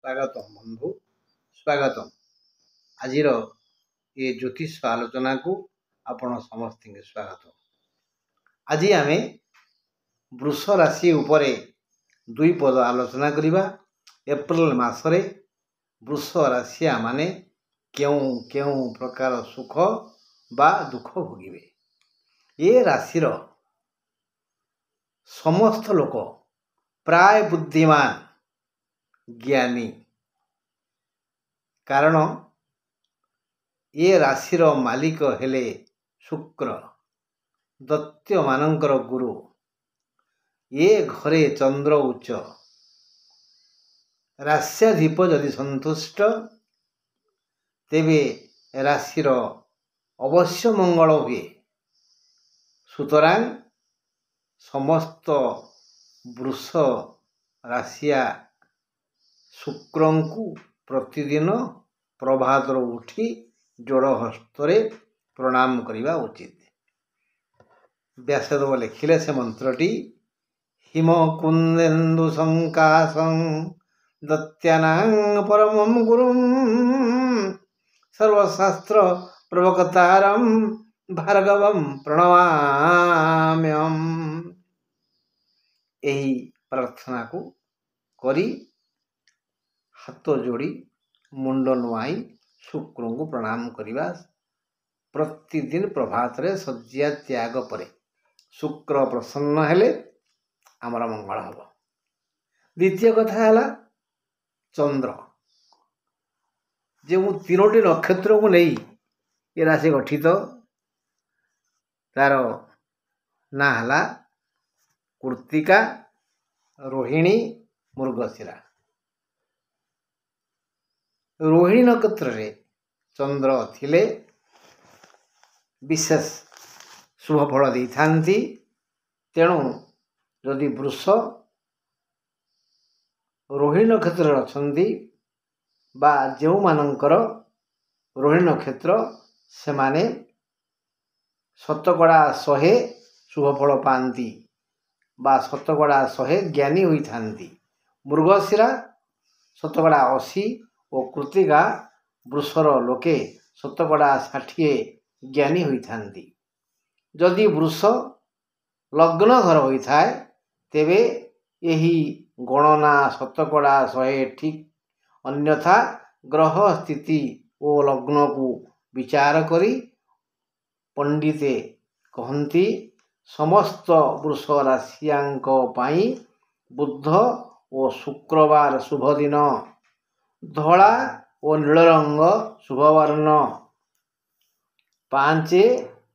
स्वागतम बंधु स्वागतम आजिर ये ज्योतिष आलोचना को आपण समस्त स्वागत। आज आम वृष राशि उपरे दुई पद आलोचना करिबा। एप्रिल मासरे वृष राशिया माने केउ केउ प्रकार सुख बा दुख भोगिबे। ये राशिर समस्त लोक प्राय बुद्धिमान ज्ञानी, कारण ये राशिर मालिक हेले शुक्र, दैत्य मानकर गुरु। ये घरे चंद्र उच्च, राश्याधिप यदि संतुष्ट तेबे राशिर अवश्य मंगल हुए। सुतरां समस्त वृष राशिया शुक्रंकु प्रतिदिन प्रभातर उठी जोड़ हस्तरे प्रणाम करिबा उचित। व्यासदेव लिखिले से मंत्रटी हिम कुंदेन्दु संकाशं दत्यानां परमं गुरुं सर्वशास्त्र प्रवक्तारं भार्गवं प्रणमाम्यहम्। यही प्रार्थना को करी हाथ जोड़ी मुंड नुआई शुक्र को प्रणाम करिबा। प्रतिदिन प्रभात रे शଯ୍ୟା त्याग परे शुक्र प्रसन्न हेले आमर मंगल हब। द्वितीय कथा है चंद्र, जो तीनोटी नक्षत्र को नहीं ये राशि गठित। तार ना है कृत्तिका, रोहिणी, मृगशिरा। रोहिणी नक्षत्र रे चंद्र थिले विशेष शुभ फल दे थांती। तेणु यदि वृष रोहिणी नक्षत्र अछंती बा जो मानकर रोहिणी नक्षत्र से माने शतकड़ा 100 शुभ फल पाती बा शतकड़ा 100 ज्ञानी होई थांती। मृगशिरा शतकड़ा 80 और कृत्तिका वृषर लोके शतकड़ा 60 ज्ञानी होई थांती। जदि वृष लग्न घर होई थाए तेबे यही गणना शतकड़ा 100 ठीक। अन्यथा ग्रह स्थिति और लग्न को विचार करी पंडिते कहती समस्त वृष राशियांक पाई बुध और शुक्रवार शुभ दिन, धला और नील रंग शुभ वर्ण, 5,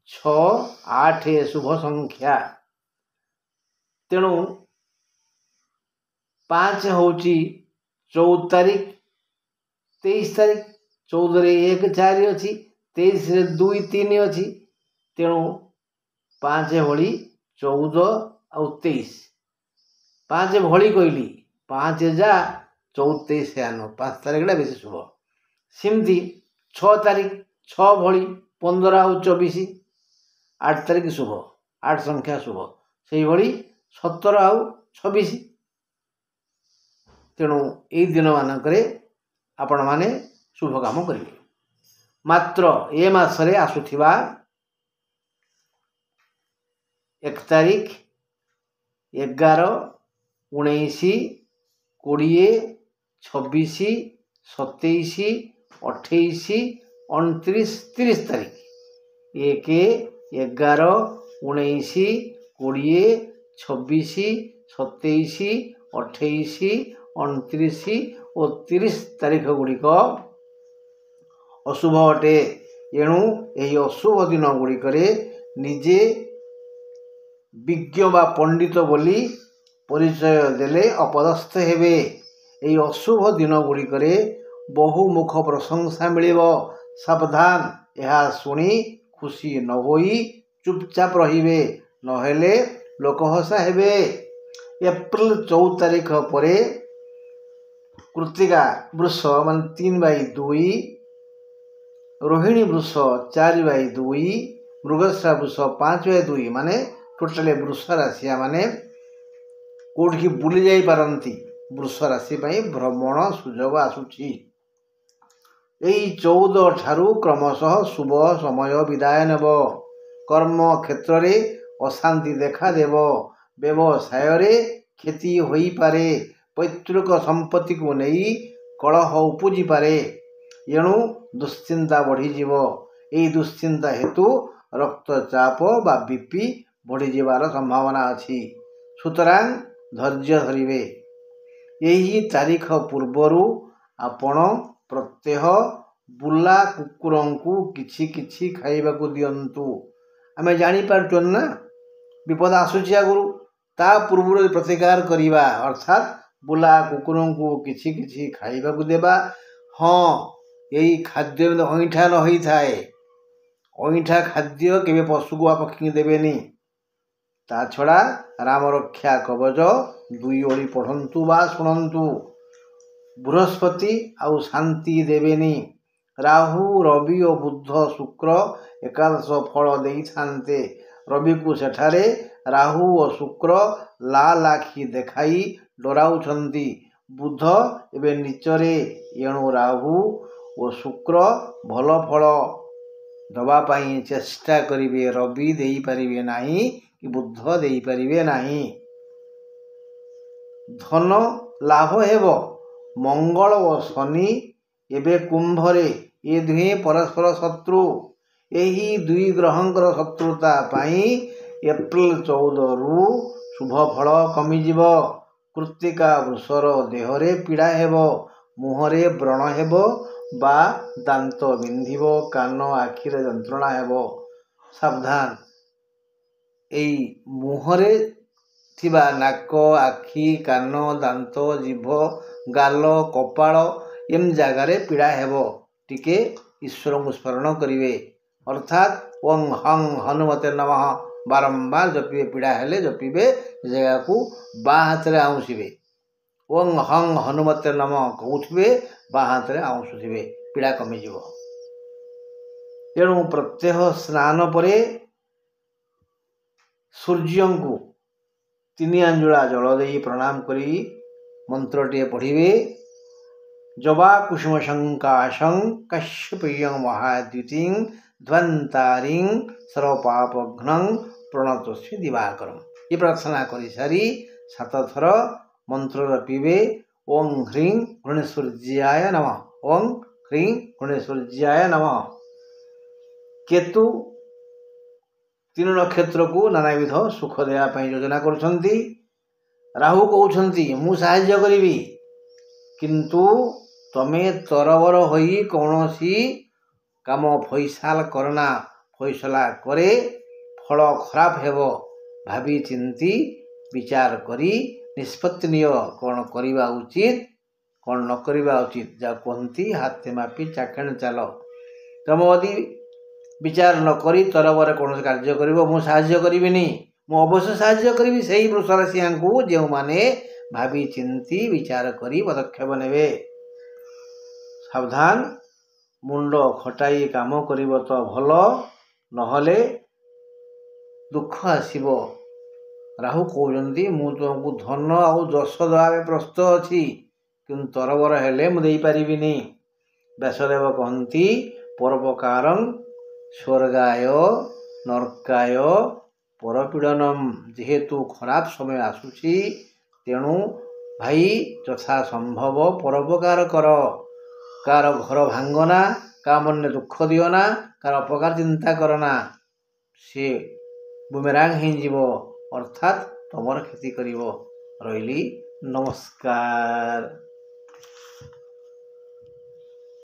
6, 8 शुभ संख्या। तेणु 5 होची 14 तारीख, 23 तारीख, 14 रे 1 4 अच्छी, 23 रे 2 3 अच्छी। तेणु 5 भली 14 और 23, 5 भली कहली 5 जा 24 आनो 5 तारीख बेस शुभ। सिमती 6 तारीख 6 भली 15 और 24, 8 तारीख शुभ, 8 संख्या शुभ। से भली 17 और 26। तेणु यही दिन मानक आपण माने शुभ काम करेंगे। मात्र ए मासरे आसुथिबा 1 तारीख, 11, 19, 20, 26, 27, 28, 29, 30 तारीख। 1, 11, 19, 20, 26, 27, 28, 29 और 30 तारीख गुड़िक अशुभ अटे। एणु यही अशुभ दिन गुड़िक निजे विज्ञ बा पंडित बोली परिचय देले अपदस्थ हेबे। यही अशुभ दिन गुड़िक बहुमुख प्रशंसा मिलिब। सावधान, यह शुणी खुशी न होई चुपचाप रहिबे, नहेले लोकहसा हेबे। एप्रिल 14 तारीख परे कृत्तिका वृष मान 3/2, रोहिणी वृष 4/2, मृगशिरा वृष 5/2 माने टोटाली वृष राशिया माने कोठी बुली जाई पारंती ବୃଷ ରାଶି ପାଇଁ ଭ୍ରମଣ ସୁଯୋଗ ଆସୁଛି। ଏହି 14 ଠାରୁ କ୍ରମଶଃ ଶୁଭ ସମୟ ବିଦାୟ ନେବ। କର୍ମ କ୍ଷେତ୍ରରେ ଅଶାନ୍ତି ଦେଖାଦେବ। ବ୍ୟବସାୟରେ କ୍ଷତି ହୋଇପାରେ। ପୈତୃକ ସମ୍ପତ୍ତିକୁ ନେଇ କଳହ ଉପୁଜିପାରେ। ଏଣୁ ଦୁଶ୍ଚିନ୍ତା ବଢ଼ିଯିବ। ଏହି ଦୁଶ୍ଚିନ୍ତା ହେତୁ ରକ୍ତଚାପ ବା BP ବଢ଼ିଯିବାର ସମ୍ଭାବନା ଅଛି। ସୁତରାଂ ଧୈର୍ଯ୍ୟ ଧରିବେ। ଏହି ତାରିଖ ପୂର୍ବରୁ ଆପଣ ପ୍ରତ୍ୟହ ବୁଲା କୁକୁରଙ୍କୁ କିଛି କିଛି ଖାଇବାକୁ ଦିଅନ୍ତୁ। ଆମେ ଜାଣିପାରୁଛୁ ନା ବିପଦ ଆସୁଛି ଆଗରୁ, ତା ପୂର୍ବରୁ ପ୍ରତିକାର କରିବା ଅର୍ଥାତ୍ ବୁଲା କୁକୁରଙ୍କୁ କିଛି କିଛି ଖାଇବାକୁ ଦେବା। ହଁ, ଏହି ଖାଦ୍ୟ ଅଇଁଠା ନ ହୋଇଥାଏ। ଅଇଁଠା ଖାଦ୍ୟ କେବେ ପଶୁକୁ ବା ପକ୍ଷୀକି ଦେବେନି। ତା ଛଡ଼ା ରାମ ରକ୍ଷା କବଚ 2 ଓଳି ପଢ଼ନ୍ତୁ ବା ଶୁଣନ୍ତୁ। ବୃହସ୍ପତି ଆଉ ଶାନ୍ତି ଦେବେନି। ରାହୁ, ରବି ଓ ବୁଧ, ଶୁକ୍ର ଏକାଦଶ ଫଳ ଦେଇଥାନ୍ତେ। ରବିକୁ ସେଠାରେ ରାହୁ ଓ ଶୁକ୍ର ଲାଲ ଆଖି ଦେଖାଇ ଡରାଉଛନ୍ତି। ବୁଧ ଏବେ ନୀଚରେ। ଏଣୁ ରାହୁ ଓ ଶୁକ୍ର ଭଲ ଫଳ ଦେବା ପାଇଁ ଚେଷ୍ଟା କରିବେ। ରବି ଦେଇପାରିବେ ନାହିଁ କି ବୁଧ ଦେଇପାରିବେ ନାହିଁ। ଧନ ଲାଭ ହେବ। ମଙ୍ଗଳ ଓ ଶନି ଏବେ କୁମ୍ଭରେ। ଏ ଦୁହେଁ ପରସ୍ପର ଶତ୍ରୁ। ଏହି 2 ଗ୍ରହଙ୍କର ଶତ୍ରୁତା ପାଇଁ ଏପ୍ରିଲ 14ରୁ ଶୁଭ ଫଳ କମିଯିବ। କୃତ୍ତିକା ବୃଷର ଦେହରେ ପୀଡ଼ା ହେବ। ମୁହଁରେ ବ୍ରଣ ହେବ ବା ଦାନ୍ତ ବିନ୍ଧିବ। କାନ ଆଖିରେ ଯନ୍ତ୍ରଣା ହେବ। ସାବଧାନ! ଏଇ ମୁହଁରେ ଥିବା ନାକ, ଆଖି, କାନ, ଦାନ୍ତ, ଜିଭ, ଗାଲ, କପାଳ ଏମ୍ ଜାଗାରେ ପୀଡ଼ା ହେବ। ଟିକେ ଈଶ୍ୱରଙ୍କୁ ସ୍ମରଣ କରିବେ। ଅର୍ଥାତ୍ ଓଂ ହଂ ହନୁମତେ ନମଃ ବାରମ୍ବାର ଜପିବେ। ପୀଡ଼ା ହେଲେ ଜପିବେ। ଜାଗାକୁ ବାଁ ହାତରେ ଆଉଁସିବେ। ଓଂ ହଂ ହନୁମତେ ନମଃ କହୁଥିବେ, ବାଁ ହାତରେ ଆଉଁସୁଥିବେ। ପୀଡ଼ା କମିଯିବ। ତେଣୁ ପ୍ରତ୍ୟହ ସ୍ନାନ ପରେ ସୂର୍ଯ୍ୟଙ୍କୁ 3 ଆଞ୍ଜୁଳା ଜଳ ଦେଇ ପ୍ରଣାମ କରି ମନ୍ତ୍ରଟିଏ ପଢ଼ିବେ। ଜବା କୁସୁମ ସଂକାଶଂ କାଶ୍ୟପେୟଂ ମହାଦ୍ୟୁତିଂ ଧ୍ୱନ୍ତାରିଂ ସର୍ବପାପଘ୍ନଂ ପ୍ରଣତୋସ୍ମି ଦିବାକରଂ। ଏ ପ୍ରାର୍ଥନା କରିସାରି 7 ଥର ମନ୍ତ୍ର ଜପିବେ। ଓଂ ହ୍ରିଂ ଘୃଣେଶ୍ୱର୍ଯ୍ୟାୟ ନମଃ। ଓଂ ହ୍ରିଂ ଘୃଣେଶ୍ୱର୍ଯ୍ୟାୟ ନମଃ। କେତୁ 3 ନକ୍ଷତ୍ରକୁ ନାନାବିଧ ସୁଖ ଦେବା ପାଇଁ ଯୋଜନା କରୁଛନ୍ତି। ରାହୁ କହୁଛନ୍ତି ମୁଁ ସାହାଯ୍ୟ କରିବି, କିନ୍ତୁ ତମେ ତରବର ହୋଇ କୌଣସି କାମ ଫଇସାଲ କରନା। ଫଇସଲା ପରେ ଫଳ ଖରାପ ହେବ। ଭାବି ଚିନ୍ତି ବିଚାର କରି ନିଷ୍ପତ୍ତି ନିଅ। କ'ଣ କରିବା ଉଚିତ, କ'ଣ ନ କରିବା ଉଚିତ। ଯାହା କୁହନ୍ତି ହାତେ ମାପି ଚାଖେଣ୍ଡେ ଚାଲ। ତମେ ଯଦି ବିଚାର ନ କରି ତରବରରେ କୌଣସି କାର୍ଯ୍ୟ କରିବ, ମୁଁ ସାହାଯ୍ୟ କରିବିନି। ମୁଁ ଅବଶ୍ୟ ସାହାଯ୍ୟ କରିବି ସେହି ବୃଷରାଶିଙ୍କୁ ଯେଉଁମାନେ ଭାବି ଚିନ୍ତି ବିଚାର କରି ପଦକ୍ଷେପ ନେବେ। ସାବଧାନ! ମୁଣ୍ଡ ଖଟାଇ କାମ କରିବ ତ ଭଲ, ନହେଲେ ଦୁଃଖ ଆସିବ। ରାହୁ କହୁଛନ୍ତି ମୁଁ ତୁମକୁ ଧନ ଆଉ ଯଶ ଦେବା ପାଇଁ ପ୍ରସ୍ତୁତ ଅଛି, କିନ୍ତୁ ତରବର ହେଲେ ମୁଁ ଦେଇପାରିବିନି। ବ୍ୟାସଦେବ କହନ୍ତି ପରୋପକାରଂ ସ୍ୱର୍ଗାୟ ନର୍କାୟ ପରପୀଡ଼ନମ୍। ଯେହେତୁ ଖରାପ ସମୟ ଆସୁଛି, ତେଣୁ ଭାଇ ଯଥା ସମ୍ଭବ ପରୋପକାର କର। କାହାର ଘର ଭାଙ୍ଗନା, କାହା ମନରେ ଦୁଃଖ ଦିଅନା, କାହାର ଅପକାର ଚିନ୍ତା କରନା। ସେ ବୁମେରାଙ୍ଗ ହେଇଯିବ, ଅର୍ଥାତ୍ ତମର କ୍ଷତି କରିବ। ରହିଲି, ନମସ୍କାର।